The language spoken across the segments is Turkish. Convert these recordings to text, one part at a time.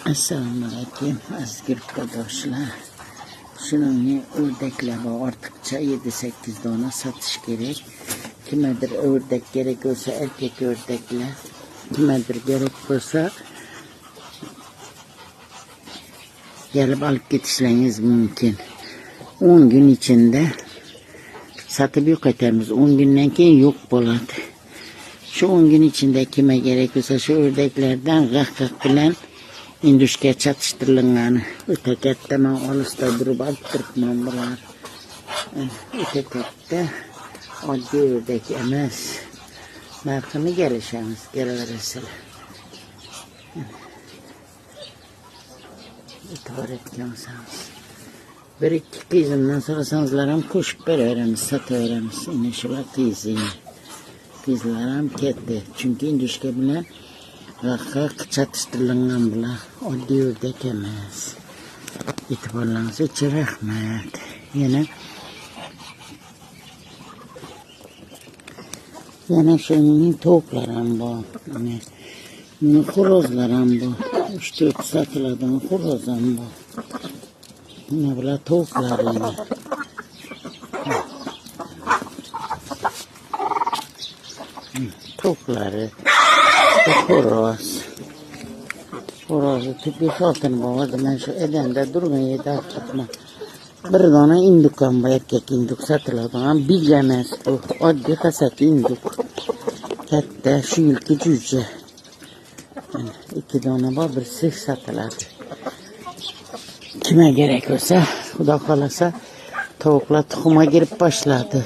Assalomualaikum aziz arkadaşlar. Şunun ördekler var, artıkça 7-8 dona satış gerek. Kimedir ördek gerek olsa erkek ördekler, kimedir gerek olsa gelip alıp gitişleriniz mümkün. 10 gün içinde satıp yok etemiz. 10 günden keyin yok boladı. Şu 10 gün içinde kime gerek olsa şu ördeklerden gık bilen indüşke çatıştırılığını ötekette ben alısta durup alıp tırkmam bular. Ötekette adli ördek emez. Narkını gelişemiz, geliveresile. İtibar etkiyorsanız. Bir iki kızından sonra sanızlarım koşup veriveremiz, satıveremiz. İnşallah kızıyım. Kızlarım ketti. Çünkü indüşke bilen gık çatıştırılığın bular. Adli ördek emez. İtibarlarınız için rahmet. Yine şunun tavuklarım bu. Yine horozlarım bu. 3-4 satılardan horozum bu. Yine böyle tavuklar yine. Tavukları. Horoz. Horozu tüpü satın babacığım. Ben şu edende durmayı da tutma. Bir tane induk ama erkek induk satılardan bilemez bu. Adli kasat induk. Hatta şu yılki cüce. Yani 2 tane var, birisi satıladı. Kime gerek olsa, Xudo kalasa tavuklar tuxuma girip başladı.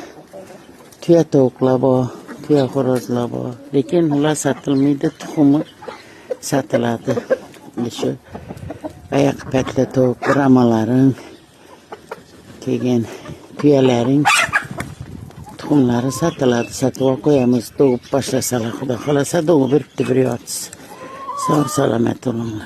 Tüye tavuklar bu, tüye horozlar bu. Lekin ular satılmaydı, tuxumu satıladı. Şu ayak petli tavuk ramaların, keyin tüyelerin tuxumları satıladı. Satığa koyamız, doğup başlasalar. Xudo kalasa doğup bir yatsız. Sağ selamet olun.